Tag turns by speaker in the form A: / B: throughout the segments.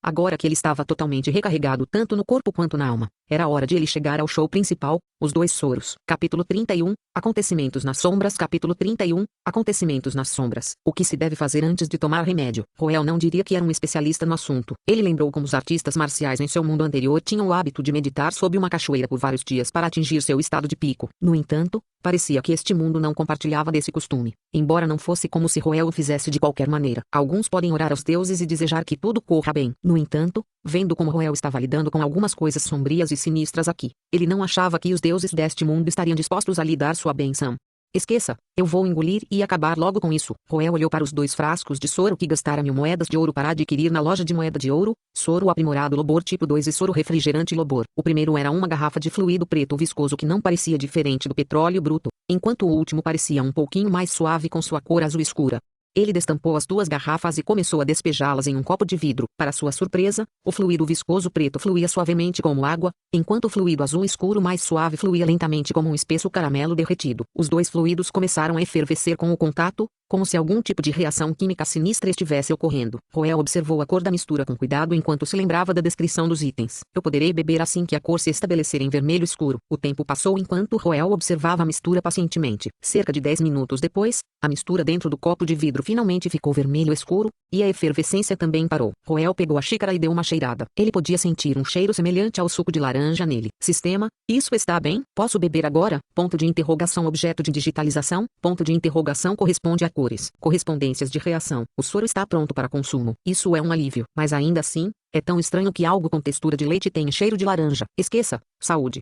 A: Agora que ele estava totalmente recarregado tanto no corpo quanto na alma, era hora de ele chegar ao show principal, os dois soros. Capítulo 31, Acontecimentos nas Sombras. Capítulo 31, Acontecimentos nas Sombras. O que se deve fazer antes de tomar remédio? Roel não diria que era um especialista no assunto. Ele lembrou como os artistas marciais em seu mundo anterior tinham o hábito de meditar sob uma cachoeira por vários dias para atingir seu estado de pico. No entanto, parecia que este mundo não compartilhava desse costume. Embora não fosse como se Roel o fizesse de qualquer maneira. Alguns podem orar aos deuses e desejar que tudo corra bem. No entanto, vendo como Roel estava lidando com algumas coisas sombrias e sinistras aqui, ele não achava que os deuses deste mundo estariam dispostos a lhe dar sua bênção. Esqueça, eu vou engolir e acabar logo com isso. Roel olhou para os 2 frascos de soro que gastara 1000 moedas de ouro para adquirir na loja de moeda de ouro, soro aprimorado Lobor tipo 2 e soro refrigerante Lobor. O primeiro era uma garrafa de fluido preto viscoso que não parecia diferente do petróleo bruto, enquanto o último parecia um pouquinho mais suave com sua cor azul escura. Ele destampou as 2 garrafas e começou a despejá-las em um copo de vidro. Para sua surpresa, o fluido viscoso preto fluía suavemente como água, enquanto o fluido azul escuro mais suave fluía lentamente como um espesso caramelo derretido. Os 2 fluidos começaram a efervescer com o contato, como se algum tipo de reação química sinistra estivesse ocorrendo. Roel observou a cor da mistura com cuidado enquanto se lembrava da descrição dos itens. Eu poderei beber assim que a cor se estabelecer em vermelho escuro. O tempo passou enquanto Roel observava a mistura pacientemente. Cerca de 10 minutos depois, a mistura dentro do copo de vidro finalmente ficou vermelho escuro, e a efervescência também parou. Roel pegou a xícara e deu uma cheirada. Ele podia sentir um cheiro semelhante ao suco de laranja nele. Sistema, isso está bem? Posso beber agora? Ponto de interrogação. Objeto de digitalização, ponto de interrogação corresponde a cores. Correspondências de reação. O soro está pronto para consumo. Isso é um alívio. Mas ainda assim, é tão estranho que algo com textura de leite tenha cheiro de laranja. Esqueça. Saúde.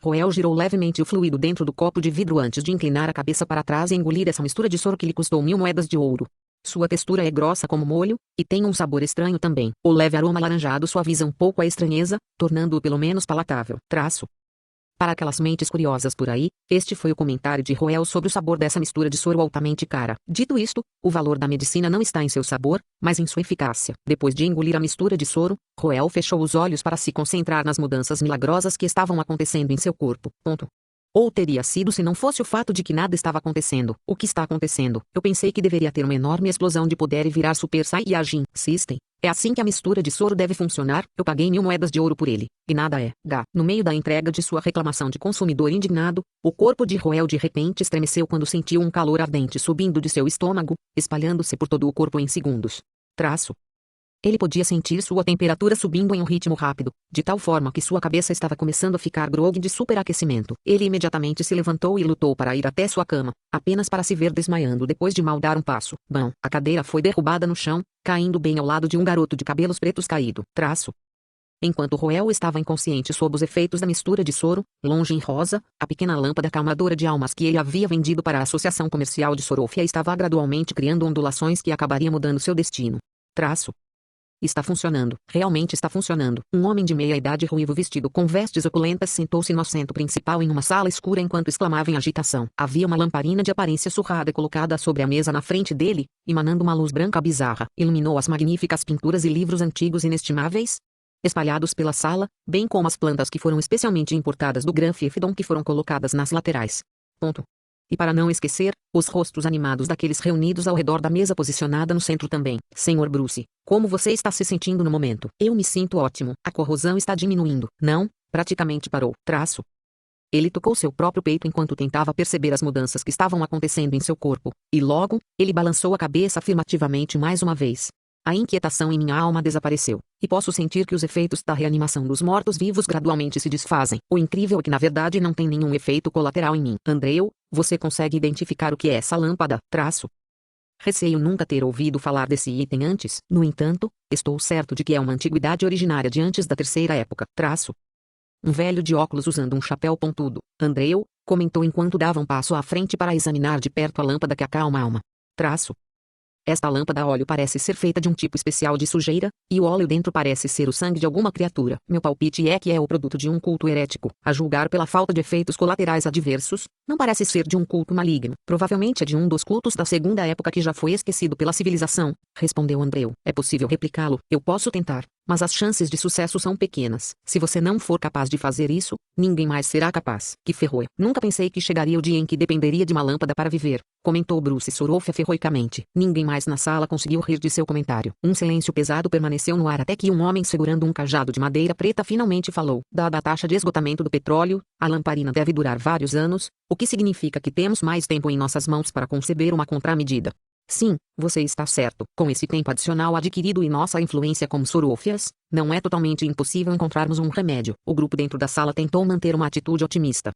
A: Roel girou levemente o fluido dentro do copo de vidro antes de inclinar a cabeça para trás e engolir essa mistura de soro que lhe custou 1000 moedas de ouro. Sua textura é grossa como molho, e tem um sabor estranho também. O leve aroma alaranjado suaviza um pouco a estranheza, tornando-o pelo menos palatável. Para aquelas mentes curiosas por aí, este foi o comentário de Roel sobre o sabor dessa mistura de soro altamente cara. Dito isto, o valor da medicina não está em seu sabor, mas em sua eficácia. Depois de engolir a mistura de soro, Roel fechou os olhos para se concentrar nas mudanças milagrosas que estavam acontecendo em seu corpo. Ou teria sido se não fosse o fato de que nada estava acontecendo. O que está acontecendo? Eu pensei que deveria ter uma enorme explosão de poder e virar Super Saiyajin System. É assim que a mistura de soro deve funcionar. Eu paguei 1000 moedas de ouro por ele. E nada é. No meio da entrega de sua reclamação de consumidor indignado, o corpo de Roel de repente estremeceu quando sentiu um calor ardente subindo de seu estômago, espalhando-se por todo o corpo em segundos. Ele podia sentir sua temperatura subindo em um ritmo rápido, de tal forma que sua cabeça estava começando a ficar grogue de superaquecimento. Ele imediatamente se levantou e lutou para ir até sua cama, apenas para se ver desmaiando depois de mal dar um passo. A cadeira foi derrubada no chão, caindo bem ao lado de um garoto de cabelos pretos caído. Enquanto Roel estava inconsciente sob os efeitos da mistura de soro, longe em rosa, a pequena lâmpada calmadora de almas que ele havia vendido para a Associação Comercial de Sorofia estava gradualmente criando ondulações que acabaria mudando seu destino. Está funcionando. Realmente está funcionando. Um homem de meia-idade ruivo vestido com vestes opulentas sentou-se no assento principal em uma sala escura enquanto exclamava em agitação. Havia uma lamparina de aparência surrada colocada sobre a mesa na frente dele, emanando uma luz branca bizarra. Iluminou as magníficas pinturas e livros antigos inestimáveis espalhados pela sala, bem como as plantas que foram especialmente importadas do Gran Fiefdom que foram colocadas nas laterais. E para não esquecer, os rostos animados daqueles reunidos ao redor da mesa posicionada no centro também. Senhor Bruce, como você está se sentindo no momento? Eu me sinto ótimo. A corrosão está diminuindo. Não, praticamente parou. Ele tocou seu próprio peito enquanto tentava perceber as mudanças que estavam acontecendo em seu corpo, e logo, ele balançou a cabeça afirmativamente mais uma vez. A inquietação em minha alma desapareceu, e posso sentir que os efeitos da reanimação dos mortos-vivos gradualmente se desfazem. O incrível é que na verdade não tem nenhum efeito colateral em mim. Andrew, você consegue identificar o que é essa lâmpada? Receio nunca ter ouvido falar desse item antes. No entanto, estou certo de que é uma antiguidade originária de antes da terceira época. Um velho de óculos usando um chapéu pontudo, Andrew, comentou enquanto dava um passo à frente para examinar de perto a lâmpada que acalma a alma. Esta lâmpada a óleo parece ser feita de um tipo especial de sujeira, e o óleo dentro parece ser o sangue de alguma criatura. Meu palpite é que é o produto de um culto herético. A julgar pela falta de efeitos colaterais adversos, não parece ser de um culto maligno. Provavelmente é de um dos cultos da segunda época que já foi esquecido pela civilização, respondeu Andrew. É possível replicá-lo. Eu posso tentar, mas as chances de sucesso são pequenas. Se você não for capaz de fazer isso, ninguém mais será capaz. Que ferrou. Nunca pensei que chegaria o dia em que dependeria de uma lâmpada para viver. comentou Bruce Sorofia ferroicamente. Ninguém mais na sala conseguiu rir de seu comentário. Um silêncio pesado permaneceu no ar até que um homem segurando um cajado de madeira preta finalmente falou. Dada a taxa de esgotamento do petróleo, a lamparina deve durar vários anos, o que significa que temos mais tempo em nossas mãos para conceber uma contramedida. Sim, você está certo. Com esse tempo adicional adquirido e nossa influência como Sorofias, não é totalmente impossível encontrarmos um remédio. O grupo dentro da sala tentou manter uma atitude otimista.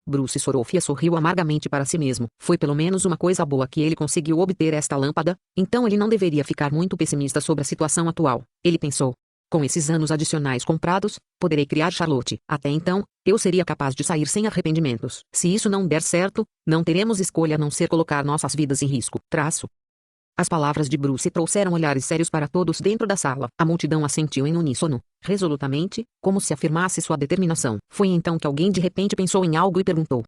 A: Bruce Sorofia sorriu amargamente para si mesmo. Foi pelo menos uma coisa boa que ele conseguiu obter esta lâmpada, então ele não deveria ficar muito pessimista sobre a situação atual. Ele pensou. Com esses anos adicionais comprados, poderei criar Charlotte. Até então, eu seria capaz de sair sem arrependimentos. Se isso não der certo, não teremos escolha a não ser colocar nossas vidas em risco. As palavras de Bruce trouxeram olhares sérios para todos dentro da sala. A multidão assentiu em uníssono, resolutamente, como se afirmasse sua determinação. Foi então que alguém de repente pensou em algo e perguntou.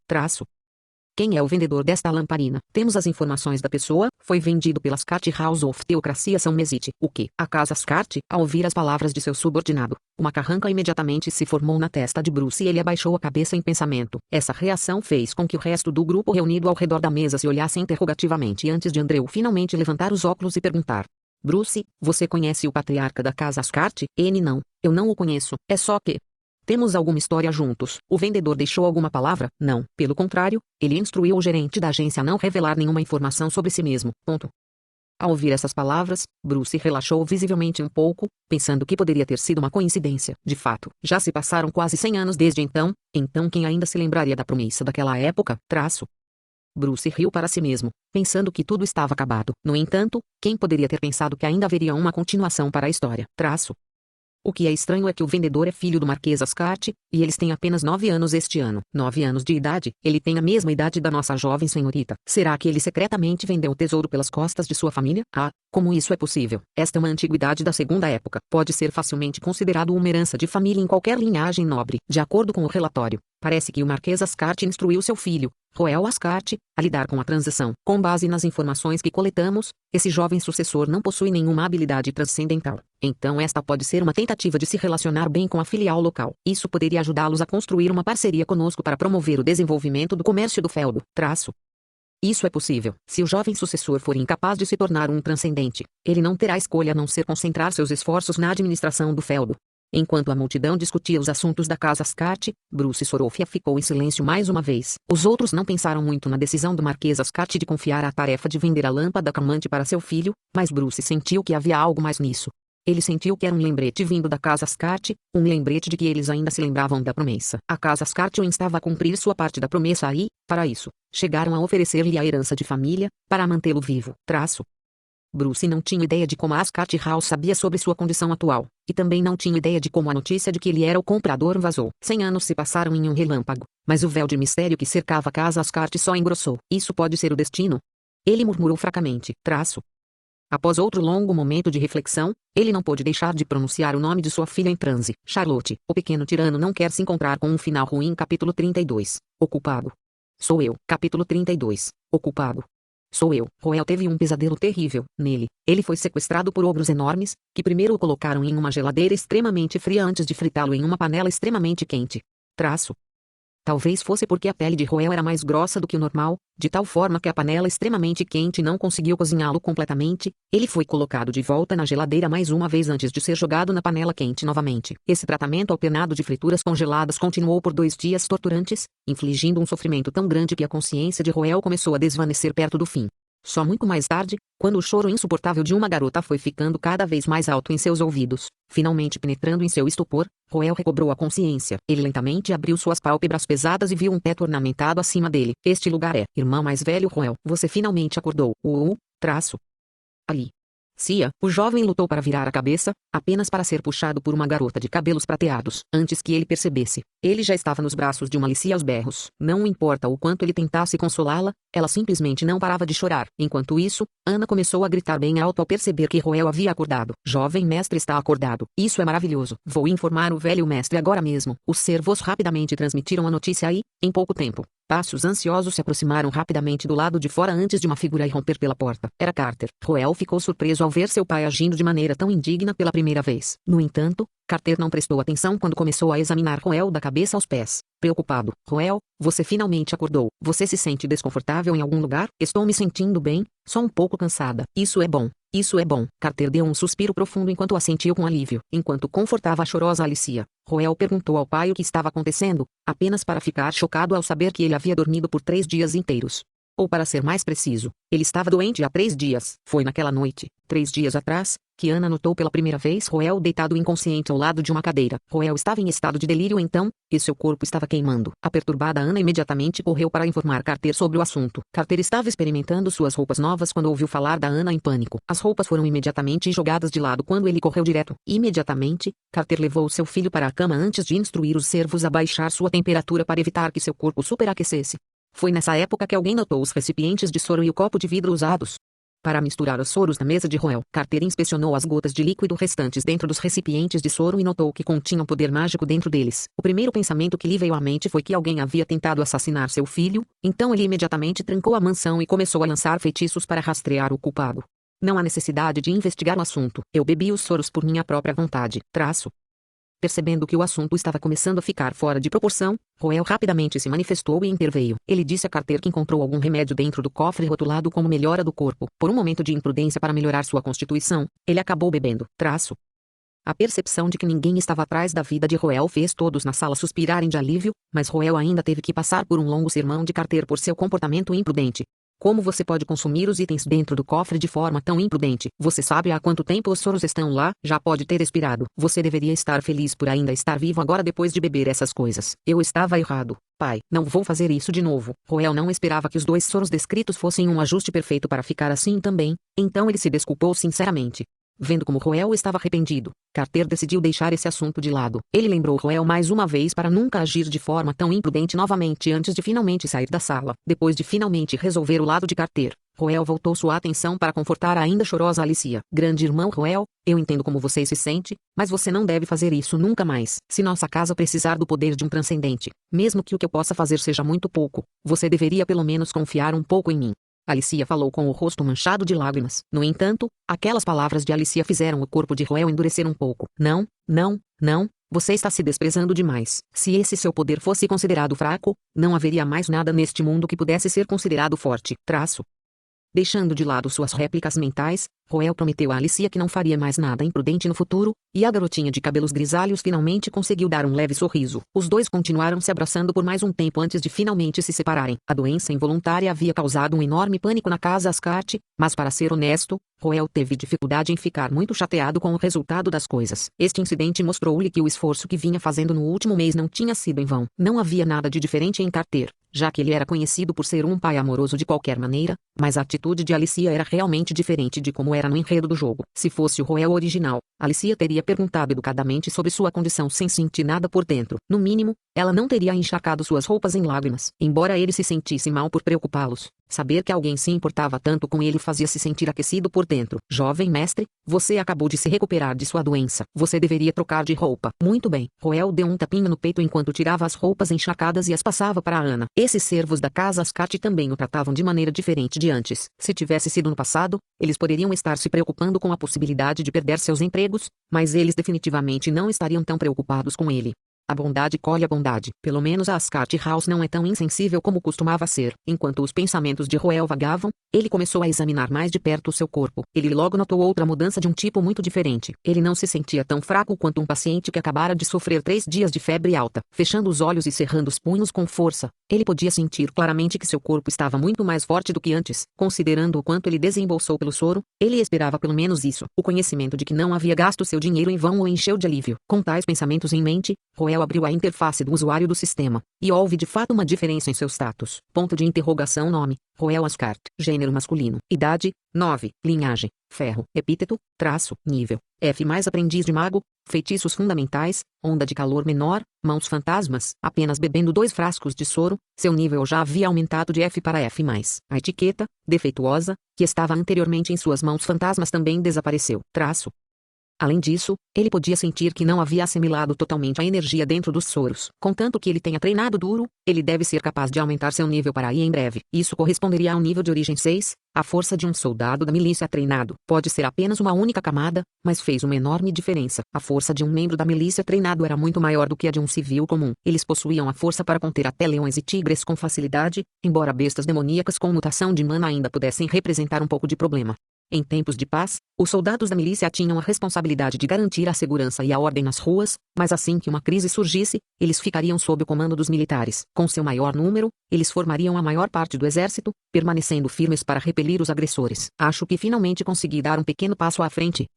A: Quem é o vendedor desta lamparina? Temos as informações da pessoa, foi vendido pela Scott House of Teocracia São Mesite. O que? A casa Scott? Ao ouvir as palavras de seu subordinado, uma carranca imediatamente se formou na testa de Bruce e ele abaixou a cabeça em pensamento. Essa reação fez com que o resto do grupo reunido ao redor da mesa se olhasse interrogativamente antes de Andrew finalmente levantar os óculos e perguntar. Bruce, você conhece o patriarca da casa Scott? Não, eu não o conheço, é só que... Temos alguma história juntos. O vendedor deixou alguma palavra? Não. Pelo contrário, ele instruiu o gerente da agência a não revelar nenhuma informação sobre si mesmo. Ao ouvir essas palavras, Bruce relaxou visivelmente um pouco, pensando que poderia ter sido uma coincidência. De fato, já se passaram quase 100 anos desde então quem ainda se lembraria da promessa daquela época? Bruce riu para si mesmo, pensando que tudo estava acabado. No entanto, quem poderia ter pensado que ainda haveria uma continuação para a história? O que é estranho é que o vendedor é filho do Marquês Ascart, e eles têm apenas 9 anos este ano. 9 anos de idade, ele tem a mesma idade da nossa jovem senhorita. Será que ele secretamente vendeu o tesouro pelas costas de sua família? Como isso é possível? Esta é uma antiguidade da segunda época. Pode ser facilmente considerado uma herança de família em qualquer linhagem nobre. De acordo com o relatório, parece que o Marquês Ascart instruiu seu filho, Roel Ascart, a lidar com a transação. Com base nas informações que coletamos, esse jovem sucessor não possui nenhuma habilidade transcendental. Então esta pode ser uma tentativa de se relacionar bem com a filial local. Isso poderia ajudá-los a construir uma parceria conosco para promover o desenvolvimento do comércio do feudo. Isso é possível. Se o jovem sucessor for incapaz de se tornar um transcendente, ele não terá escolha a não ser concentrar seus esforços na administração do feudo. Enquanto a multidão discutia os assuntos da casa Ascart, Bruce Sorofia ficou em silêncio mais uma vez. Os outros não pensaram muito na decisão do Marquês Ascart de confiar a tarefa de vender a lâmpada calmante para seu filho, mas Bruce sentiu que havia algo mais nisso. Ele sentiu que era um lembrete vindo da casa Ascart, um lembrete de que eles ainda se lembravam da promessa. A casa Ascart o instava a cumprir sua parte da promessa e, para isso, chegaram a oferecer-lhe a herança de família, para mantê-lo vivo. Bruce não tinha ideia de como a Ascart House sabia sobre sua condição atual, e também não tinha ideia de como a notícia de que ele era o comprador vazou. 100 anos se passaram em um relâmpago, mas o véu de mistério que cercava a casa Ascart só engrossou. Isso pode ser o destino? Ele murmurou fracamente. Após outro longo momento de reflexão, ele não pôde deixar de pronunciar o nome de sua filha em transe. Charlotte, o pequeno tirano não quer se encontrar com um final ruim. Capítulo 32. O culpado. Sou eu. Capítulo 32. O culpado. Sou eu. Roel teve um pesadelo terrível. Nele, ele foi sequestrado por ogros enormes, que primeiro o colocaram em uma geladeira extremamente fria antes de fritá-lo em uma panela extremamente quente. Talvez fosse porque a pele de Roel era mais grossa do que o normal, de tal forma que a panela extremamente quente não conseguiu cozinhá-lo completamente. Ele foi colocado de volta na geladeira mais uma vez antes de ser jogado na panela quente novamente. Esse tratamento alternado de frituras congeladas continuou por 2 dias torturantes, infligindo um sofrimento tão grande que a consciência de Roel começou a desvanecer perto do fim. Só muito mais tarde, quando o choro insuportável de uma garota foi ficando cada vez mais alto em seus ouvidos, finalmente penetrando em seu estupor, Roel recobrou a consciência. Ele lentamente abriu suas pálpebras pesadas e viu um teto ornamentado acima dele. Este lugar é, irmão mais velho Roel. Você finalmente acordou. Ali. Cia, o jovem lutou para virar a cabeça, apenas para ser puxado por uma garota de cabelos prateados. Antes que ele percebesse, ele já estava nos braços de uma Alicia aos berros. Não importa o quanto ele tentasse consolá-la, ela simplesmente não parava de chorar. Enquanto isso, Ana começou a gritar bem alto ao perceber que Roel havia acordado. Jovem mestre está acordado. Isso é maravilhoso. Vou informar o velho mestre agora mesmo. Os servos rapidamente transmitiram a notícia e, em pouco tempo, passos ansiosos se aproximaram rapidamente do lado de fora antes de uma figura irromper pela porta. Era Carter. Roel ficou surpreso ao ver seu pai agindo de maneira tão indigna pela primeira vez. No entanto, Carter não prestou atenção quando começou a examinar Roel da cabeça aos pés. Preocupado. Roel, você finalmente acordou. Você se sente desconfortável em algum lugar? Estou me sentindo bem, só um pouco cansada. Isso é bom. Isso é bom. Carter deu um suspiro profundo enquanto assentiu com alívio. Enquanto confortava a chorosa Alicia, Roel perguntou ao pai o que estava acontecendo, apenas para ficar chocado ao saber que ele havia dormido por 3 dias inteiros. Ou para ser mais preciso, ele estava doente há 3 dias. Foi naquela noite, 3 dias atrás, que Ana notou pela primeira vez Roel deitado inconsciente ao lado de uma cadeira. Roel estava em estado de delírio então, e seu corpo estava queimando. A perturbada Ana imediatamente correu para informar Carter sobre o assunto. Carter estava experimentando suas roupas novas quando ouviu falar da Ana em pânico. As roupas foram imediatamente jogadas de lado quando ele correu direto. Imediatamente, Carter levou seu filho para a cama antes de instruir os servos a baixar sua temperatura para evitar que seu corpo superaquecesse. Foi nessa época que alguém notou os recipientes de soro e o copo de vidro usados para misturar os soros na mesa de Roel. Carter inspecionou as gotas de líquido restantes dentro dos recipientes de soro e notou que continham poder mágico dentro deles. O primeiro pensamento que lhe veio à mente foi que alguém havia tentado assassinar seu filho, então ele imediatamente trancou a mansão e começou a lançar feitiços para rastrear o culpado. Não há necessidade de investigar o assunto. Eu bebi os soros por minha própria vontade. Percebendo que o assunto estava começando a ficar fora de proporção, Roel rapidamente se manifestou e interveio. Ele disse a Carter que encontrou algum remédio dentro do cofre rotulado como melhora do corpo. Por um momento de imprudência para melhorar sua constituição, ele acabou bebendo. A percepção de que ninguém estava atrás da vida de Roel fez todos na sala suspirarem de alívio, mas Roel ainda teve que passar por um longo sermão de Carter por seu comportamento imprudente. Como você pode consumir os itens dentro do cofre de forma tão imprudente? Você sabe há quanto tempo os soros estão lá? Já pode ter expirado. Você deveria estar feliz por ainda estar vivo agora depois de beber essas coisas. Eu estava errado, pai. Não vou fazer isso de novo. Roel não esperava que os 2 soros descritos fossem um ajuste perfeito para ficar assim também, então ele se desculpou sinceramente. Vendo como Roel estava arrependido, Carter decidiu deixar esse assunto de lado. Ele lembrou Roel mais uma vez para nunca agir de forma tão imprudente novamente antes de finalmente sair da sala. Depois de finalmente resolver o lado de Carter, Roel voltou sua atenção para confortar a ainda chorosa Alicia. Grande irmão Roel, eu entendo como você se sente, mas você não deve fazer isso nunca mais. Se nossa casa precisar do poder de um transcendente, mesmo que o que eu possa fazer seja muito pouco, você deveria pelo menos confiar um pouco em mim. Alicia falou com o rosto manchado de lágrimas. No entanto, aquelas palavras de Alicia fizeram o corpo de Roel endurecer um pouco. Não, você está se desprezando demais. Se esse seu poder fosse considerado fraco, não haveria mais nada neste mundo que pudesse ser considerado forte. Deixando de lado suas réplicas mentais, Roel prometeu a Alicia que não faria mais nada imprudente no futuro, e a garotinha de cabelos grisalhos finalmente conseguiu dar um leve sorriso. Os dois continuaram se abraçando por mais um tempo antes de finalmente se separarem. A doença involuntária havia causado um enorme pânico na casa Ascart, mas para ser honesto, Roel teve dificuldade em ficar muito chateado com o resultado das coisas. Este incidente mostrou-lhe que o esforço que vinha fazendo no último mês não tinha sido em vão. Não havia nada de diferente em Carter, já que ele era conhecido por ser um pai amoroso de qualquer maneira, mas a atitude de Alicia era realmente diferente de como era no enredo do jogo. Se fosse o Roel original, Alicia teria perguntado educadamente sobre sua condição sem sentir nada por dentro. No mínimo, ela não teria encharcado suas roupas em lágrimas. Embora ele se sentisse mal por preocupá-los, saber que alguém se importava tanto com ele o fazia se sentir aquecido por dentro. Jovem mestre, você acabou de se recuperar de sua doença. Você deveria trocar de roupa. Muito bem. Roel deu um tapinha no peito enquanto tirava as roupas encharcadas e as passava para Ana. Esses servos da casa Ascart também o tratavam de maneira diferente de antes. Se tivesse sido no passado, eles poderiam estar se preocupando com a possibilidade de perder seus empregos, mas eles definitivamente não estariam tão preocupados com ele. A bondade colhe a bondade. Pelo menos a Ascart House não é tão insensível como costumava ser. Enquanto os pensamentos de Roel vagavam, ele começou a examinar mais de perto o seu corpo. Ele logo notou outra mudança de um tipo muito diferente. Ele não se sentia tão fraco quanto um paciente que acabara de sofrer 3 dias de febre alta. Fechando os olhos e cerrando os punhos com força, ele podia sentir claramente que seu corpo estava muito mais forte do que antes. Considerando o quanto ele desembolsou pelo soro, ele esperava pelo menos isso. O conhecimento de que não havia gasto seu dinheiro em vão o encheu de alívio. Com tais pensamentos em mente, Roel abriu a interface do usuário do sistema, e houve de fato uma diferença em seu status. Ponto de interrogação. Nome: Roel Ascart. Gênero masculino. Idade: 9. Linhagem: ferro. Epíteto: traço. Nível: F+, aprendiz de mago. Feitiços fundamentais: onda de calor menor, mãos fantasmas. Apenas bebendo 2 frascos de soro, seu nível já havia aumentado de F para F+. A etiqueta, defeituosa, que estava anteriormente em suas mãos fantasmas também desapareceu. Além disso, ele podia sentir que não havia assimilado totalmente a energia dentro dos soros. Contanto que ele tenha treinado duro, ele deve ser capaz de aumentar seu nível para aí em breve. Isso corresponderia ao nível de origem 6. A força de um soldado da milícia treinado pode ser apenas uma única camada, mas fez uma enorme diferença. A força de um membro da milícia treinado era muito maior do que a de um civil comum. Eles possuíam a força para conter até leões e tigres com facilidade, embora bestas demoníacas com mutação de mana ainda pudessem representar um pouco de problema. Em tempos de paz, os soldados da milícia tinham a responsabilidade de garantir a segurança e a ordem nas ruas, mas assim que uma crise surgisse, eles ficariam sob o comando dos militares. Com seu maior número, eles formariam a maior parte do exército, permanecendo firmes para repelir os agressores. Acho que finalmente consegui dar um pequeno passo à frente.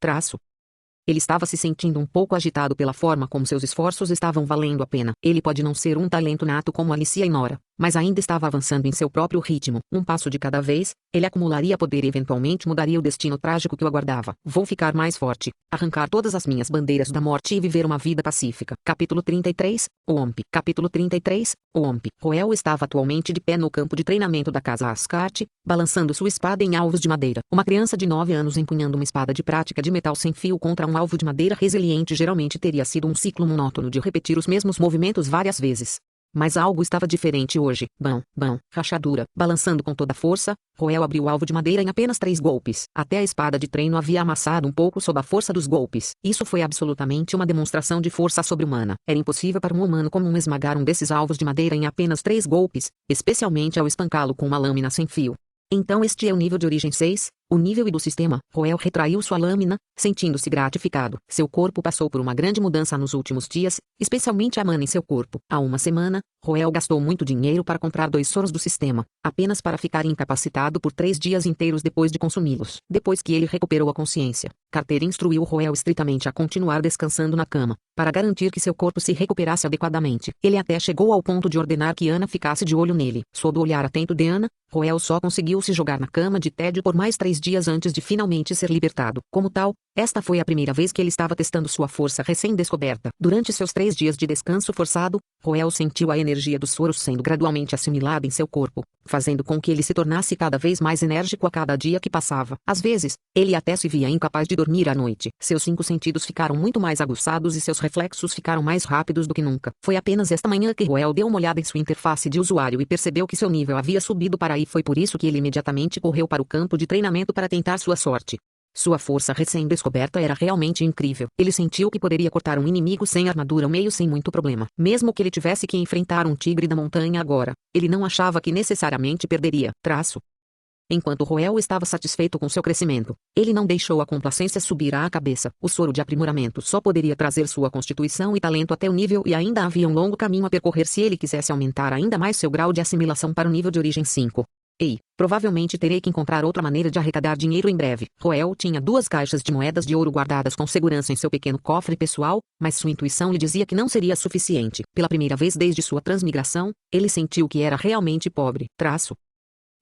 A: Ele estava se sentindo um pouco agitado pela forma como seus esforços estavam valendo a pena. Ele pode não ser um talento nato como Alicia e Nora, mas ainda estava avançando em seu próprio ritmo. Um passo de cada vez, ele acumularia poder e eventualmente mudaria o destino trágico que o aguardava. Vou ficar mais forte, arrancar todas as minhas bandeiras da morte e viver uma vida pacífica. Capítulo 33, Omp. Capítulo 33, Omp. Roel estava atualmente de pé no campo de treinamento da casa Ascart, balançando sua espada em alvos de madeira. Uma criança de 9 anos empunhando uma espada de prática de metal sem fio contra um alvo de madeira resiliente geralmente teria sido um ciclo monótono de repetir os mesmos movimentos várias vezes. Mas algo estava diferente hoje. Bam, bam, rachadura. Balançando com toda a força, Roel abriu o alvo de madeira em apenas 3 golpes. Até a espada de treino havia amassado um pouco sob a força dos golpes. Isso foi absolutamente uma demonstração de força sobre-humana. Era impossível para um humano comum esmagar um desses alvos de madeira em apenas 3 golpes, especialmente ao espancá-lo com uma lâmina sem fio. Então este é o nível de origem 6, o nível I do sistema. Roel retraiu sua lâmina, sentindo-se gratificado. Seu corpo passou por uma grande mudança nos últimos dias, especialmente a mana em seu corpo. Há uma semana, Roel gastou muito dinheiro para comprar 2 soros do sistema, apenas para ficar incapacitado por 3 dias inteiros depois de consumi-los. Depois que ele recuperou a consciência, Carter instruiu Roel estritamente a continuar descansando na cama, para garantir que seu corpo se recuperasse adequadamente. Ele até chegou ao ponto de ordenar que Ana ficasse de olho nele. Sob o olhar atento de Ana, Roel só conseguiu se jogar na cama de tédio por mais 3 dias antes de finalmente ser libertado. Como tal, esta foi a primeira vez que ele estava testando sua força recém-descoberta. Durante seus 3 dias de descanso forçado, Roel sentiu a energia dos soros sendo gradualmente assimilada em seu corpo, fazendo com que ele se tornasse cada vez mais enérgico a cada dia que passava. Às vezes, ele até se via incapaz de dormir à noite. Seus 5 sentidos ficaram muito mais aguçados e seus reflexos ficaram mais rápidos do que nunca. Foi apenas esta manhã que Roel deu uma olhada em sua interface de usuário e percebeu que seu nível havia subido para aí. Foi por isso que ele imediatamente correu para o campo de treinamento para tentar sua sorte. Sua força recém-descoberta era realmente incrível. Ele sentiu que poderia cortar um inimigo sem armadura meio sem muito problema. Mesmo que ele tivesse que enfrentar um tigre da montanha agora, ele não achava que necessariamente perderia. Enquanto Roel estava satisfeito com seu crescimento, ele não deixou a complacência subir à cabeça. O soro de aprimoramento só poderia trazer sua constituição e talento até o nível e ainda havia um longo caminho a percorrer se ele quisesse aumentar ainda mais seu grau de assimilação para o nível de origem 5. Provavelmente terei que encontrar outra maneira de arrecadar dinheiro em breve. Roel tinha 2 caixas de moedas de ouro guardadas com segurança em seu pequeno cofre pessoal, mas sua intuição lhe dizia que não seria suficiente. Pela primeira vez desde sua transmigração, ele sentiu que era realmente pobre.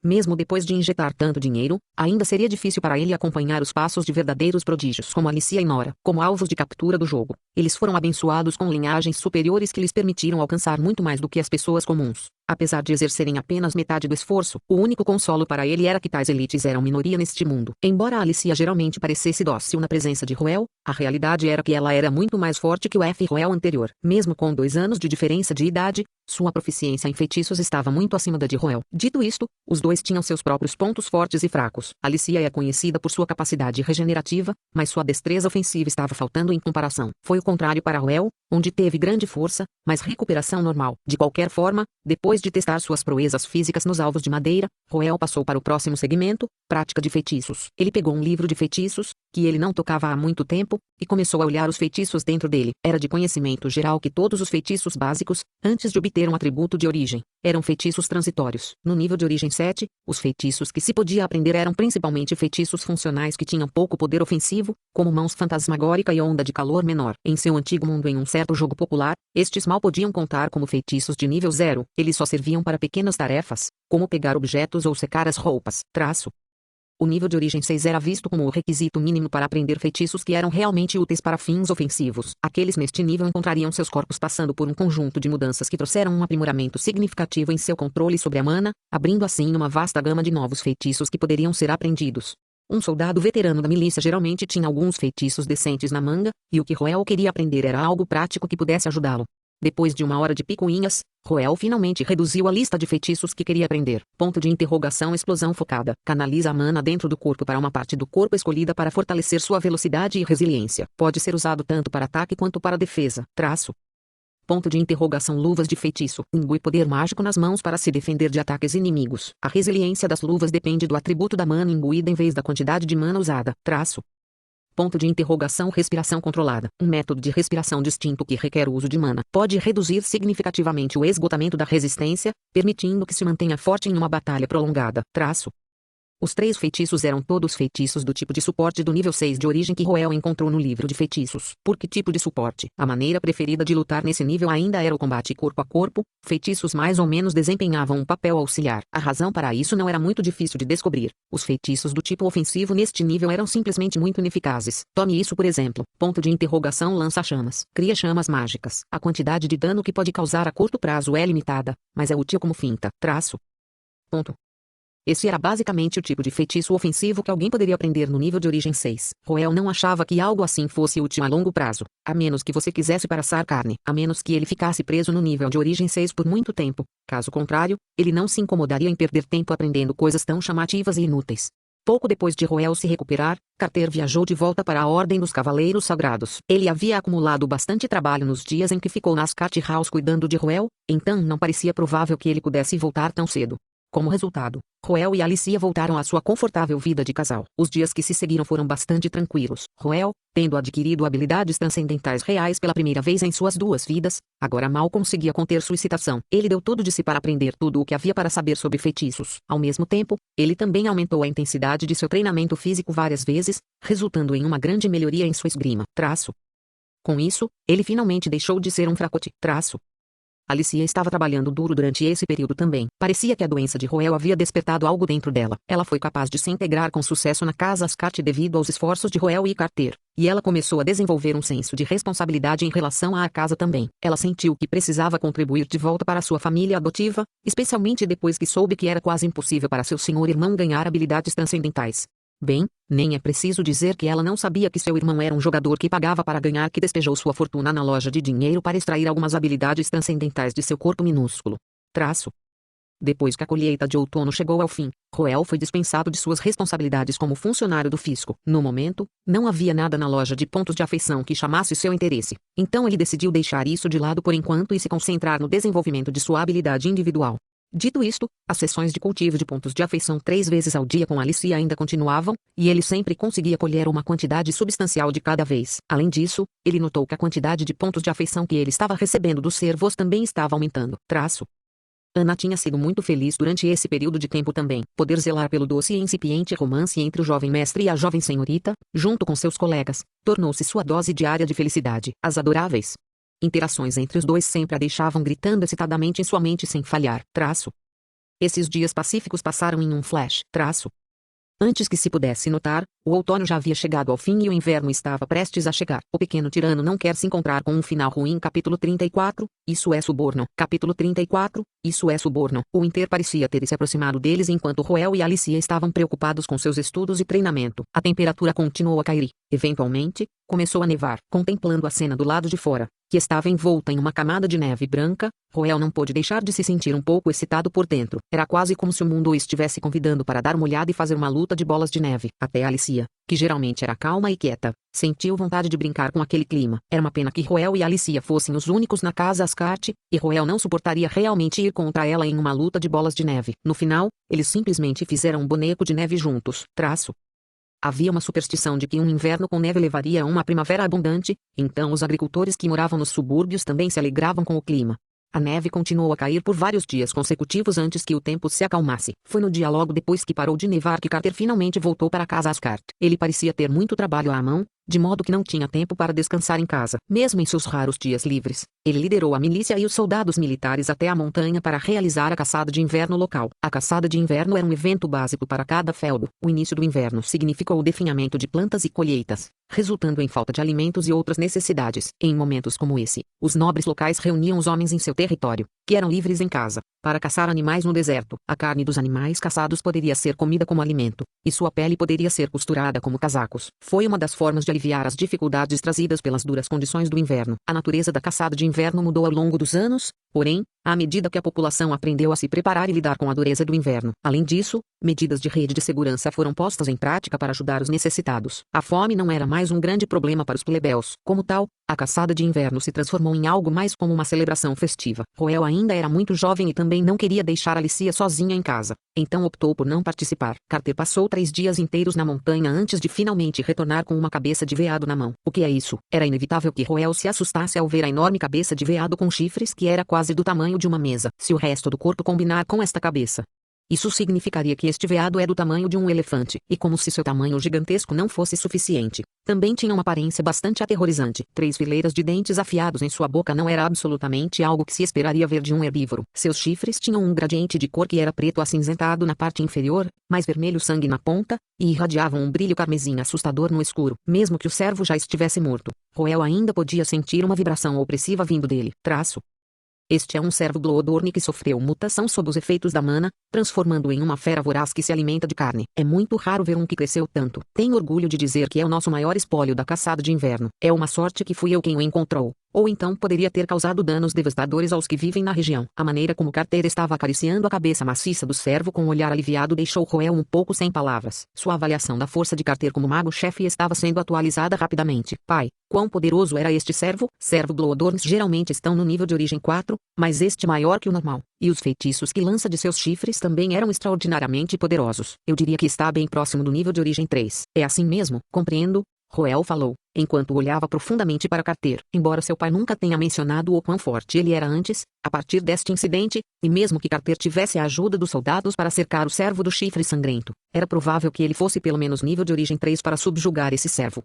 A: Mesmo depois de injetar tanto dinheiro, ainda seria difícil para ele acompanhar os passos de verdadeiros prodígios como Alicia e Nora, como alvos de captura do jogo. Eles foram abençoados com linhagens superiores que lhes permitiram alcançar muito mais do que as pessoas comuns. Apesar de exercerem apenas metade do esforço, o único consolo para ele era que tais elites eram minoria neste mundo. Embora Alicia geralmente parecesse dócil na presença de Roel, a realidade era que ela era muito mais forte que o F. Roel anterior. Mesmo com 2 anos de diferença de idade, sua proficiência em feitiços estava muito acima da de Roel. Dito isto, os dois tinham seus próprios pontos fortes e fracos. Alicia é conhecida por sua capacidade regenerativa, mas sua destreza ofensiva estava faltando em comparação. Foi o contrário para Roel, onde teve grande força, mas recuperação normal. De qualquer forma, depois de testar suas proezas físicas nos alvos de madeira, Roel passou para o próximo segmento, prática de feitiços. Ele pegou um livro de feitiços, que ele não tocava há muito tempo, e começou a olhar os feitiços dentro dele. Era de conhecimento geral que todos os feitiços básicos, antes de obter um atributo de origem, eram feitiços transitórios. No nível de origem 7, os feitiços que se podia aprender eram principalmente feitiços funcionais que tinham pouco poder ofensivo, como mãos fantasmagórica e onda de calor menor. Em seu antigo mundo em um certo jogo popular, estes mal podiam contar como feitiços de nível 0, eles só serviam para pequenas tarefas, como pegar objetos ou secar as roupas. O nível de origem 6 era visto como o requisito mínimo para aprender feitiços que eram realmente úteis para fins ofensivos. Aqueles neste nível encontrariam seus corpos passando por um conjunto de mudanças que trouxeram um aprimoramento significativo em seu controle sobre a mana, abrindo assim uma vasta gama de novos feitiços que poderiam ser aprendidos. Um soldado veterano da milícia geralmente tinha alguns feitiços decentes na manga, e o que Roel queria aprender era algo prático que pudesse ajudá-lo. Depois de uma hora de picuinhas, Roel finalmente reduziu a lista de feitiços que queria aprender. Explosão focada. Canaliza a mana dentro do corpo para uma parte do corpo escolhida para fortalecer sua velocidade e resiliência. Pode ser usado tanto para ataque quanto para defesa. Luvas de feitiço. Imbui poder mágico nas mãos para se defender de ataques inimigos. A resiliência das luvas depende do atributo da mana imbuída em vez da quantidade de mana usada. Respiração controlada. Um método de respiração distinto que requer o uso de mana. Pode reduzir significativamente o esgotamento da resistência, permitindo que se mantenha forte em uma batalha prolongada. Os 3 feitiços eram todos feitiços do tipo de suporte do nível 6 de origem que Roel encontrou no livro de feitiços. Por que tipo de suporte? A maneira preferida de lutar nesse nível ainda era o combate corpo a corpo, feitiços mais ou menos desempenhavam um papel auxiliar. A razão para isso não era muito difícil de descobrir. Os feitiços do tipo ofensivo neste nível eram simplesmente muito ineficazes. Tome isso por exemplo. Lança-chamas. Cria chamas mágicas. A quantidade de dano que pode causar a curto prazo é limitada, mas é útil como finta. Esse era basicamente o tipo de feitiço ofensivo que alguém poderia aprender no nível de origem 6. Roel não achava que algo assim fosse útil a longo prazo, a menos que você quisesse para assar carne, a menos que ele ficasse preso no nível de origem 6 por muito tempo. Caso contrário, ele não se incomodaria em perder tempo aprendendo coisas tão chamativas e inúteis. Pouco depois de Roel se recuperar, Carter viajou de volta para a Ordem dos Cavaleiros Sagrados. Ele havia acumulado bastante trabalho nos dias em que ficou na Ascot House cuidando de Roel, então não parecia provável que ele pudesse voltar tão cedo. Como resultado, Roel e Alicia voltaram à sua confortável vida de casal. Os dias que se seguiram foram bastante tranquilos. Roel, tendo adquirido habilidades transcendentais reais pela primeira vez em suas 2 vidas, agora mal conseguia conter sua excitação. Ele deu tudo de si para aprender tudo o que havia para saber sobre feitiços. Ao mesmo tempo, ele também aumentou a intensidade de seu treinamento físico várias vezes, resultando em uma grande melhoria em sua esgrima. Com isso, ele finalmente deixou de ser um fracote. Alicia estava trabalhando duro durante esse período também. Parecia que a doença de Roel havia despertado algo dentro dela. Ela foi capaz de se integrar com sucesso na casa Ascot devido aos esforços de Roel e Carter, e ela começou a desenvolver um senso de responsabilidade em relação à casa também. Ela sentiu que precisava contribuir de volta para sua família adotiva, especialmente depois que soube que era quase impossível para seu senhor irmão ganhar habilidades transcendentais. Bem, nem é preciso dizer que ela não sabia que seu irmão era um jogador que pagava para ganhar, que despejou sua fortuna na loja de dinheiro para extrair algumas habilidades transcendentais de seu corpo minúsculo. Depois que a colheita de outono chegou ao fim, Roel foi dispensado de suas responsabilidades como funcionário do fisco. No momento, não havia nada na loja de pontos de afeição que chamasse seu interesse. Então ele decidiu deixar isso de lado por enquanto e se concentrar no desenvolvimento de sua habilidade individual. Dito isto, as sessões de cultivo de pontos de afeição 3 vezes ao dia com Alicia ainda continuavam, e ele sempre conseguia colher uma quantidade substancial de cada vez. Além disso, ele notou que a quantidade de pontos de afeição que ele estava recebendo dos servos também estava aumentando. Ana tinha sido muito feliz durante esse período de tempo também. Poder zelar pelo doce e incipiente romance entre o jovem mestre e a jovem senhorita, junto com seus colegas, tornou-se sua dose diária de felicidade. As adoráveis interações entre os dois sempre a deixavam gritando excitadamente em sua mente sem falhar. Esses dias pacíficos passaram em um flash. Antes que se pudesse notar, o outono já havia chegado ao fim e o inverno estava prestes a chegar. O pequeno tirano não quer se encontrar com um final ruim. Capítulo 34, Isso é Suborno. Capítulo 34, Isso é Suborno. O Winter parecia ter se aproximado deles enquanto Roel e Alicia estavam preocupados com seus estudos e treinamento. A temperatura continuou a cair. Eventualmente, começou a nevar. Contemplando a cena do lado de fora, que estava envolta em uma camada de neve branca, Roel não pôde deixar de se sentir um pouco excitado por dentro. Era quase como se o mundo o estivesse convidando para dar uma olhada e fazer uma luta de bolas de neve. Até Alicia, que geralmente era calma e quieta, sentiu vontade de brincar com aquele clima. Era uma pena que Roel e Alicia fossem os únicos na casa Ascot, e Roel não suportaria realmente ir contra ela em uma luta de bolas de neve. No final, eles simplesmente fizeram um boneco de neve juntos. Havia uma superstição de que um inverno com neve levaria a uma primavera abundante, então os agricultores que moravam nos subúrbios também se alegravam com o clima. A neve continuou a cair por vários dias consecutivos antes que o tempo se acalmasse. Foi no dia logo depois que parou de nevar que Carter finalmente voltou para casa Ascot. Ele parecia ter muito trabalho à mão, de modo que não tinha tempo para descansar em casa. Mesmo em seus raros dias livres, ele liderou a milícia e os soldados militares até a montanha para realizar a caçada de inverno local. A caçada de inverno era um evento básico para cada feudo. O início do inverno significou o definhamento de plantas e colheitas, resultando em falta de alimentos e outras necessidades. Em momentos como esse, os nobres locais reuniam os homens em seu território, que eram livres em casa, para caçar animais no deserto. A carne dos animais caçados poderia ser comida como alimento, e sua pele poderia ser costurada como casacos. Foi uma das formas de aliviar as dificuldades trazidas pelas duras condições do inverno. A natureza da caçada de inverno mudou ao longo dos anos, porém, à medida que a população aprendeu a se preparar e lidar com a dureza do inverno. Além disso, medidas de rede de segurança foram postas em prática para ajudar os necessitados. A fome não era mais um grande problema para os plebeus. Como tal, a caçada de inverno se transformou em algo mais como uma celebração festiva. Roel ainda era muito jovem e também não queria deixar Alicia sozinha em casa. Então optou por não participar. Carter passou 3 dias inteiros na montanha antes de finalmente retornar com uma cabeça de veado na mão. O que é isso? Era inevitável que Roel se assustasse ao ver a enorme cabeça de veado com chifres que era quase do tamanho de uma mesa. Se o resto do corpo combinar com esta cabeça, isso significaria que este veado é do tamanho de um elefante, e como se seu tamanho gigantesco não fosse suficiente, também tinha uma aparência bastante aterrorizante. 3 fileiras de dentes afiados em sua boca não era absolutamente algo que se esperaria ver de um herbívoro. Seus chifres tinham um gradiente de cor que era preto acinzentado na parte inferior, mais vermelho sangue na ponta, e irradiavam um brilho carmesim assustador no escuro. Mesmo que o cervo já estivesse morto, Roel ainda podia sentir uma vibração opressiva vindo dele. Este é um cervo Bloodhorn que sofreu mutação sob os efeitos da mana, transformando-o em uma fera voraz que se alimenta de carne. É muito raro ver um que cresceu tanto. Tenho orgulho de dizer que é o nosso maior espólio da caçada de inverno. É uma sorte que fui eu quem o encontrou. Ou então poderia ter causado danos devastadores aos que vivem na região. A maneira como Carter estava acariciando a cabeça maciça do cervo com um olhar aliviado deixou Roel um pouco sem palavras. Sua avaliação da força de Carter como mago-chefe estava sendo atualizada rapidamente. Pai, quão poderoso era este cervo? Cervo Bloodhorns geralmente estão no nível de origem 4, mas este maior que o normal. E os feitiços que lança de seus chifres também eram extraordinariamente poderosos. Eu diria que está bem próximo do nível de origem 3. É assim mesmo? Compreendo. Roel falou, enquanto olhava profundamente para Carter. Embora seu pai nunca tenha mencionado o quão forte ele era antes, a partir deste incidente, e mesmo que Carter tivesse a ajuda dos soldados para cercar o cervo do chifre sangrento, era provável que ele fosse pelo menos nível de origem 3 para subjugar esse cervo.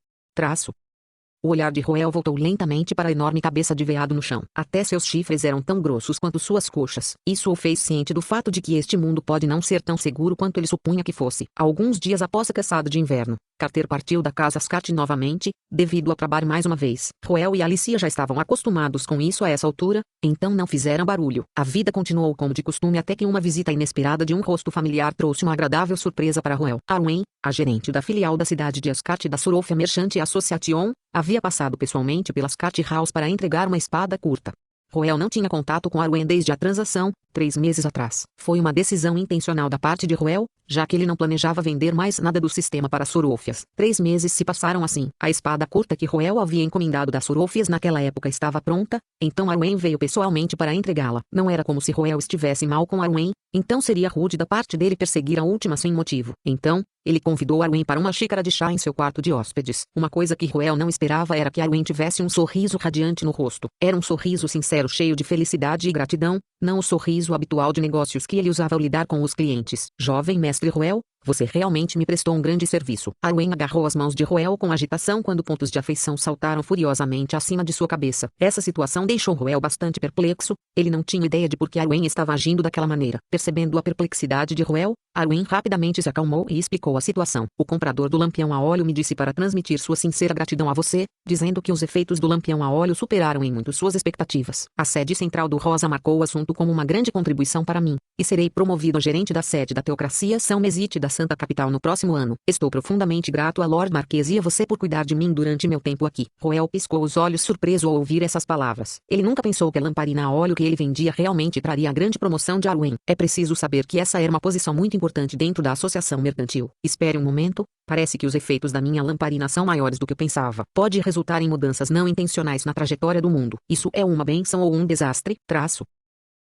A: O olhar de Roel voltou lentamente para a enorme cabeça de veado no chão. Até seus chifres eram tão grossos quanto suas coxas. Isso o fez ciente do fato de que este mundo pode não ser tão seguro quanto ele supunha que fosse. Alguns dias após a caçada de inverno, Carter partiu da casa Ascati novamente, devido a trabalho mais uma vez. Roel e Alicia já estavam acostumados com isso a essa altura, então não fizeram barulho. A vida continuou como de costume até que uma visita inesperada de um rosto familiar trouxe uma agradável surpresa para Roel. Arwen, a gerente da filial da cidade de Ascati da Sorofia Merchant Association, havia passado pessoalmente pela Ascati House para entregar uma espada curta. Roel não tinha contato com Arwen desde a transação, 3 meses atrás. Foi uma decisão intencional da parte de Roel, já que ele não planejava vender mais nada do sistema para Sorofias. 3 meses se passaram assim. A espada curta que Roel havia encomendado da Sorofias naquela época estava pronta, então Arwen veio pessoalmente para entregá-la. Não era como se Roel estivesse mal com Arwen, então seria rude da parte dele perseguir a última sem motivo. Então, ele convidou Arwen para uma xícara de chá em seu quarto de hóspedes. Uma coisa que Roel não esperava era que Arwen tivesse um sorriso radiante no rosto. Era um sorriso sincero cheio de felicidade e gratidão, não o sorriso habitual de negócios que ele usava ao lidar com os clientes. Jovem mestre Roel, você realmente me prestou um grande serviço. Arwen agarrou as mãos de Roel com agitação quando pontos de afeição saltaram furiosamente acima de sua cabeça. Essa situação deixou Roel bastante perplexo, ele não tinha ideia de por que Arwen estava agindo daquela maneira. Percebendo a perplexidade de Roel, Arwen rapidamente se acalmou e explicou a situação. O comprador do lampião a óleo me disse para transmitir sua sincera gratidão a você, dizendo que os efeitos do lampião a óleo superaram em muito suas expectativas. A sede central do Rosa marcou o assunto como uma grande contribuição para mim, e serei promovido a gerente da sede da Teocracia São Mesite da Santa Capital no próximo ano. Estou profundamente grato a Lord Marquês e a você por cuidar de mim durante meu tempo aqui. Roel piscou os olhos surpreso ao ouvir essas palavras. Ele nunca pensou que a lamparina a óleo que ele vendia realmente traria a grande promoção de Arwen. É preciso saber que essa era uma posição muito importante dentro da associação mercantil. Espere um momento, parece que os efeitos da minha lamparina são maiores do que eu pensava. Pode resultar em mudanças não intencionais na trajetória do mundo. Isso é uma bênção ou um desastre?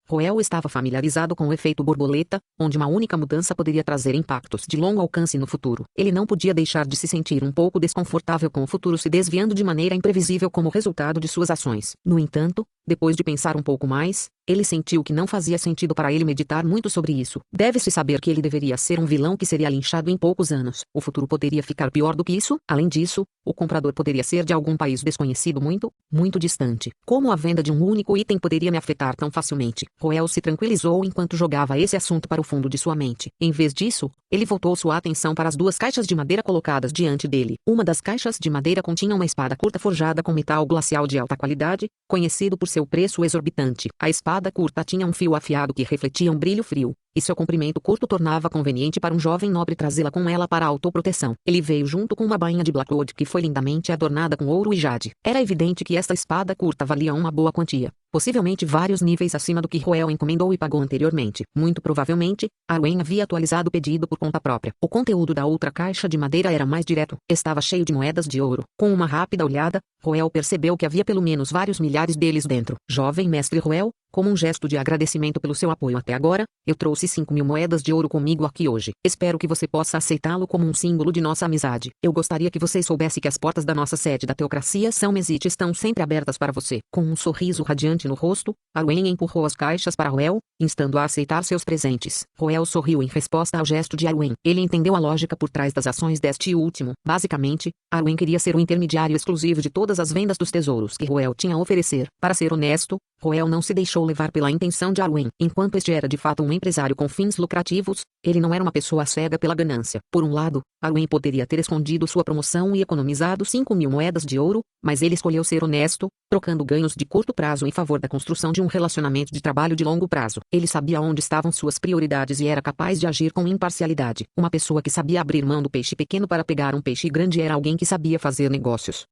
A: Roel estava familiarizado com o efeito borboleta, onde uma única mudança poderia trazer impactos de longo alcance no futuro. Ele não podia deixar de se sentir um pouco desconfortável com o futuro se desviando de maneira imprevisível como resultado de suas ações. No entanto, depois de pensar um pouco mais, ele sentiu que não fazia sentido para ele meditar muito sobre isso. Deve-se saber que ele deveria ser um vilão que seria linchado em poucos anos. O futuro poderia ficar pior do que isso. Além disso, o comprador poderia ser de algum país desconhecido muito, muito distante. Como a venda de um único item poderia me afetar tão facilmente? Roel se tranquilizou enquanto jogava esse assunto para o fundo de sua mente. Em vez disso, ele voltou sua atenção para as 2 caixas de madeira colocadas diante dele. Uma das caixas de madeira continha uma espada curta forjada com metal glacial de alta qualidade, conhecido por seu preço exorbitante. A espada curta tinha um fio afiado que refletia um brilho frio, e seu comprimento curto tornava conveniente para um jovem nobre trazê-la com ela para autoproteção. Ele veio junto com uma bainha de Blackwood que foi lindamente adornada com ouro e jade. Era evidente que esta espada curta valia uma boa quantia, possivelmente vários níveis acima do que Roel encomendou e pagou anteriormente. Muito provavelmente, Arwen havia atualizado o pedido por conta própria. O conteúdo da outra caixa de madeira era mais direto. Estava cheio de moedas de ouro. Com uma rápida olhada, Roel percebeu que havia pelo menos vários milhares deles dentro. Jovem mestre Roel, como um gesto de agradecimento pelo seu apoio até agora, eu trouxe 5.000 moedas de ouro comigo aqui hoje. Espero que você possa aceitá-lo como um símbolo de nossa amizade. Eu gostaria que você soubesse que as portas da nossa sede da teocracia São Mesite estão sempre abertas para você. Com um sorriso radiante no rosto, Arwen empurrou as caixas para Roel, instando a aceitar seus presentes. Roel sorriu em resposta ao gesto de Arwen. Ele entendeu a lógica por trás das ações deste último. Basicamente, Arwen queria ser o intermediário exclusivo de todas as vendas dos tesouros que Roel tinha a oferecer. Para ser honesto, Roel não se deixou levar pela intenção de Arwen. Enquanto este era de fato um empresário com fins lucrativos, ele não era uma pessoa cega pela ganância. Por um lado, Arwen poderia ter escondido sua promoção e economizado 5.000 moedas de ouro, mas ele escolheu ser honesto, trocando ganhos de curto prazo em favor da construção de um relacionamento de trabalho de longo prazo. Ele sabia onde estavam suas prioridades e era capaz de agir com imparcialidade. Uma pessoa que sabia abrir mão do peixe pequeno para pegar um peixe grande era alguém que sabia fazer negócios.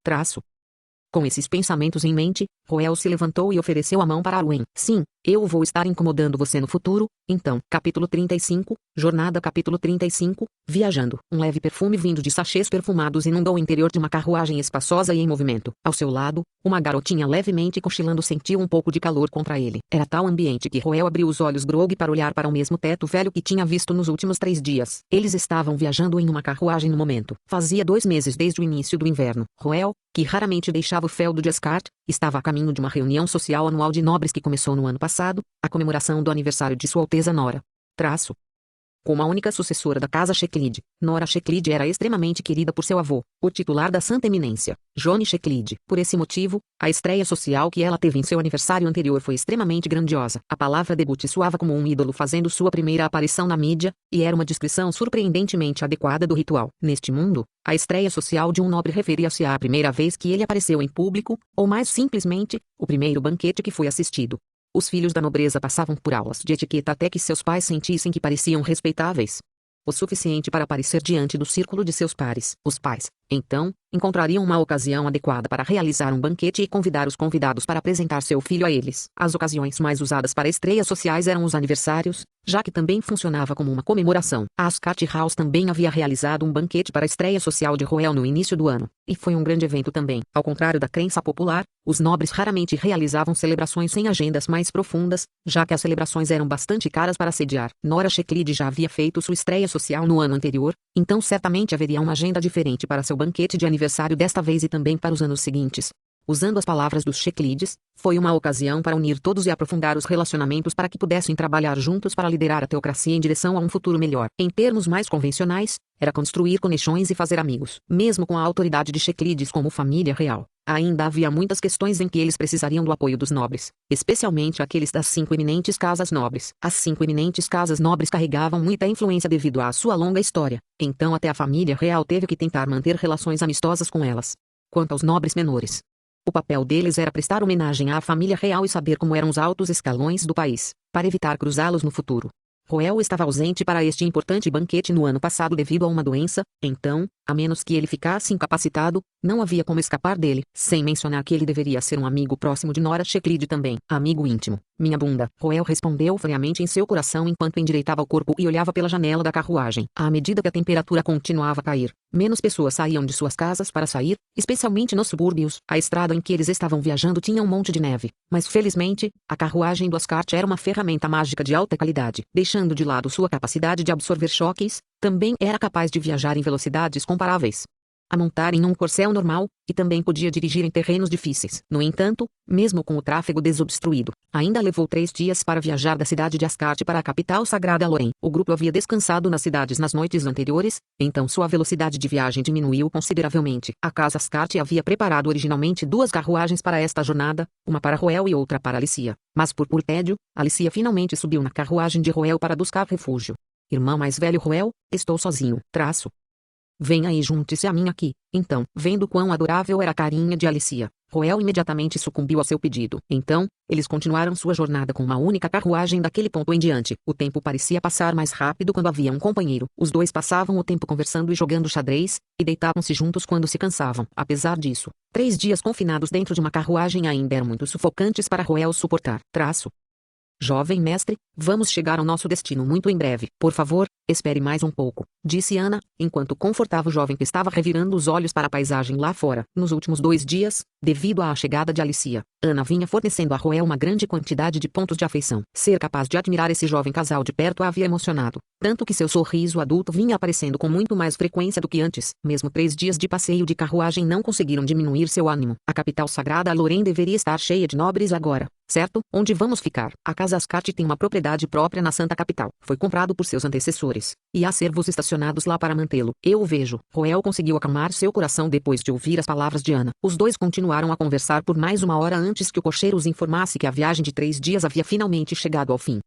A: Com esses pensamentos em mente, Roel se levantou e ofereceu a mão para Arwen. Sim, eu vou estar incomodando você no futuro, então. Capítulo 35, Jornada. Capítulo 35, Viajando. Um leve perfume vindo de sachês perfumados inundou o interior de uma carruagem espaçosa e em movimento. Ao seu lado, uma garotinha levemente cochilando sentiu um pouco de calor contra ele. Era tal ambiente que Roel abriu os olhos grogue para olhar para o mesmo teto velho que tinha visto nos últimos 3 dias. Eles estavam viajando em uma carruagem no momento. Fazia 2 meses desde o início do inverno. Roel, que raramente deixava o feudo de Ascart, estava a caminho de uma reunião social anual de nobres que começou no ano passado, a comemoração do aniversário de Sua Alteza Nora. Como a única sucessora da casa Checklid, Nora Checklid era extremamente querida por seu avô, o titular da Santa Eminência, Johnny Checklid. Por esse motivo, a estreia social que ela teve em seu aniversário anterior foi extremamente grandiosa. A palavra debut soava como um ídolo fazendo sua primeira aparição na mídia, e era uma descrição surpreendentemente adequada do ritual. Neste mundo, a estreia social de um nobre referia-se à primeira vez que ele apareceu em público, ou mais simplesmente, o primeiro banquete que foi assistido. Os filhos da nobreza passavam por aulas de etiqueta até que seus pais sentissem que pareciam respeitáveis o suficiente para aparecer diante do círculo de seus pares. Os pais, então, encontrariam uma ocasião adequada para realizar um banquete e convidar os convidados para apresentar seu filho a eles. As ocasiões mais usadas para estreias sociais eram os aniversários, já que também funcionava como uma comemoração. A Ascart House também havia realizado um banquete para a estreia social de Roel no início do ano, e foi um grande evento também. Ao contrário da crença popular, os nobres raramente realizavam celebrações sem agendas mais profundas, já que as celebrações eram bastante caras para sediar. Nora Checklid já havia feito sua estreia social no ano anterior, então certamente haveria uma agenda diferente para seu banquete de aniversário desta vez e também para os anos seguintes. Usando as palavras dos Checklids, foi uma ocasião para unir todos e aprofundar os relacionamentos para que pudessem trabalhar juntos para liderar a teocracia em direção a um futuro melhor. Em termos mais convencionais, era construir conexões e fazer amigos. Mesmo com a autoridade de Checklids como família real, ainda havia muitas questões em que eles precisariam do apoio dos nobres, especialmente aqueles das 5 eminentes casas nobres. As 5 eminentes casas nobres carregavam muita influência devido à sua longa história, então até a família real teve que tentar manter relações amistosas com elas. Quanto aos nobres menores, o papel deles era prestar homenagem à família real e saber como eram os altos escalões do país, para evitar cruzá-los no futuro. Roel estava ausente para este importante banquete no ano passado devido a uma doença, então, a menos que ele ficasse incapacitado, não havia como escapar dele, sem mencionar que ele deveria ser um amigo próximo de Nora Checklid também. Amigo íntimo. Minha bunda. Roel respondeu friamente em seu coração enquanto endireitava o corpo e olhava pela janela da carruagem. À medida que a temperatura continuava a cair, menos pessoas saíam de suas casas para sair, especialmente nos subúrbios. A estrada em que eles estavam viajando tinha um monte de neve, mas felizmente, a carruagem do Ascart era uma ferramenta mágica de alta qualidade. Deixando de lado sua capacidade de absorver choques, também era capaz de viajar em velocidades comparáveis a montar em um corcel normal, e também podia dirigir em terrenos difíceis. No entanto, mesmo com o tráfego desobstruído, ainda levou 3 dias para viajar da cidade de Ascart para a capital sagrada Lórien. O grupo havia descansado nas cidades nas noites anteriores, então sua velocidade de viagem diminuiu consideravelmente. A casa Ascart havia preparado originalmente 2 carruagens para esta jornada, uma para Roel e outra para Alicia. Mas por tédio, Alicia finalmente subiu na carruagem de Roel para buscar refúgio. Irmão mais velho Roel, estou sozinho. Venha e junte-se a mim aqui. Então, vendo quão adorável era a carinha de Alicia, Roel imediatamente sucumbiu a seu pedido. Então, eles continuaram sua jornada com uma única carruagem daquele ponto em diante. O tempo parecia passar mais rápido quando havia um companheiro. Os dois passavam o tempo conversando e jogando xadrez, e deitavam-se juntos quando se cansavam. Apesar disso, 3 dias confinados dentro de uma carruagem ainda eram muito sufocantes para Roel suportar. Jovem mestre, vamos chegar ao nosso destino muito em breve. Por favor, espere mais um pouco, disse Ana, enquanto confortava o jovem que estava revirando os olhos para a paisagem lá fora. Nos últimos 2 dias, devido à chegada de Alicia, Ana vinha fornecendo a Roel uma grande quantidade de pontos de afeição. Ser capaz de admirar esse jovem casal de perto a havia emocionado, tanto que seu sorriso adulto vinha aparecendo com muito mais frequência do que antes. Mesmo 3 dias de passeio de carruagem não conseguiram diminuir seu ânimo. A capital sagrada Lorém deveria estar cheia de nobres agora, certo? Onde vamos ficar? A Casa Ascarte tem uma propriedade própria na Santa Capital. Foi comprado por seus antecessores, e há servos estacionados lá para mantê-lo. Eu o vejo. Roel conseguiu acalmar seu coração depois de ouvir as palavras de Ana. Os dois continuaram a conversar por mais 1 hora antes que o cocheiro os informasse que a viagem de 3 dias havia finalmente chegado ao fim.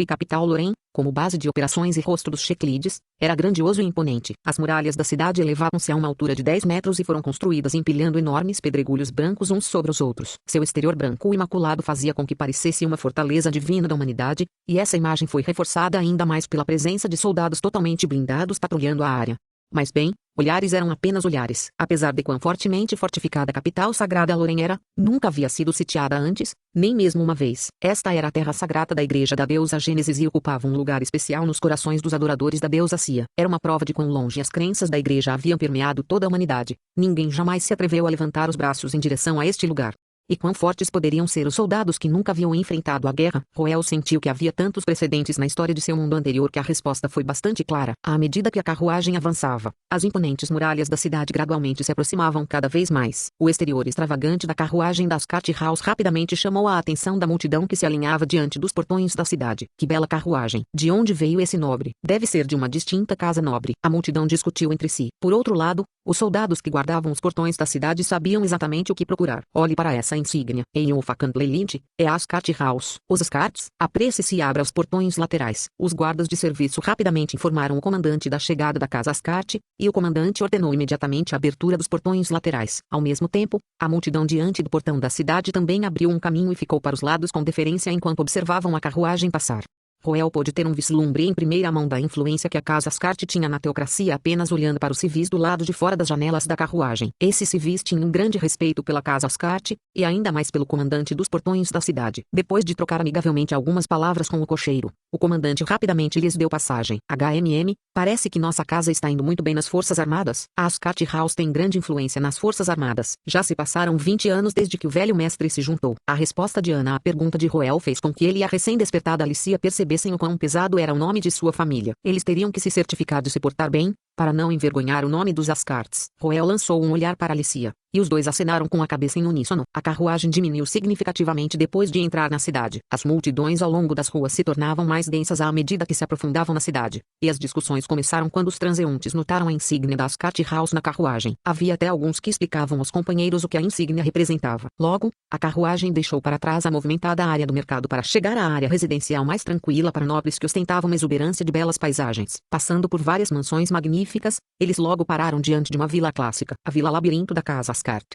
A: Capital Lorém, como base de operações e rosto dos Checlides, era grandioso e imponente. As muralhas da cidade elevavam-se a uma altura de 10 metros e foram construídas empilhando enormes pedregulhos brancos uns sobre os outros. Seu exterior branco e imaculado fazia com que parecesse uma fortaleza divina da humanidade, e essa imagem foi reforçada ainda mais pela presença de soldados totalmente blindados patrulhando a área. Mas bem, olhares eram apenas olhares. Apesar de quão fortemente fortificada a capital sagrada Lorém era, nunca havia sido sitiada antes, nem mesmo uma vez. Esta era a terra sagrada da igreja da deusa Gênesis e ocupava um lugar especial nos corações dos adoradores da deusa Sia. Era uma prova de quão longe as crenças da igreja haviam permeado toda a humanidade. Ninguém jamais se atreveu a levantar os braços em direção a este lugar. E quão fortes poderiam ser os soldados que nunca haviam enfrentado a guerra? Roel sentiu que havia tantos precedentes na história de seu mundo anterior que a resposta foi bastante clara. À medida que a carruagem avançava, as imponentes muralhas da cidade gradualmente se aproximavam cada vez mais. O exterior extravagante da carruagem das Ascarte House rapidamente chamou a atenção da multidão que se alinhava diante dos portões da cidade. Que bela carruagem! De onde veio esse nobre? Deve ser de uma distinta casa nobre. A multidão discutiu entre si. Por outro lado, os soldados que guardavam os portões da cidade sabiam exatamente o que procurar. Olhe para essa insígnia. Em Lelint, é a Ascarte House. Os Ascartes, apresse-se e abra os portões laterais. Os guardas de serviço rapidamente informaram o comandante da chegada da Casa Ascarte, e o comandante ordenou imediatamente a abertura dos portões laterais. Ao mesmo tempo, a multidão diante do portão da cidade também abriu um caminho e ficou para os lados com deferência enquanto observavam a carruagem passar. Roel pôde ter um vislumbre em primeira mão da influência que a Casa Ascarte tinha na teocracia apenas olhando para os civis do lado de fora das janelas da carruagem. Esses civis tinham um grande respeito pela Casa Ascarte, e ainda mais pelo comandante dos portões da cidade. Depois de trocar amigavelmente algumas palavras com o cocheiro, o comandante rapidamente lhes deu passagem. Parece que nossa casa está indo muito bem nas Forças Armadas. A Ascarte House tem grande influência nas Forças Armadas. Já se passaram 20 anos desde que o velho mestre se juntou. A resposta de Ana à pergunta de Roel fez com que ele e a recém-despertada Alicia percebessem o quão pesado era o nome de sua família. Eles teriam que se certificar de se portar bem, para não envergonhar o nome dos Ascartes. Roel lançou um olhar para Alicia, e os dois acenaram com a cabeça em uníssono. A carruagem diminuiu significativamente depois de entrar na cidade. As multidões ao longo das ruas se tornavam mais densas à medida que se aprofundavam na cidade, e as discussões começaram quando os transeuntes notaram a insígnia da Ascarte House na carruagem. Havia até alguns que explicavam aos companheiros o que a insígnia representava. Logo, a carruagem deixou para trás a movimentada área do mercado para chegar à área residencial mais tranquila para nobres que ostentavam exuberância de belas paisagens. Passando por várias mansões magníficas, eles logo pararam diante de uma vila clássica, a Vila Labirinto da Casa Ascarte.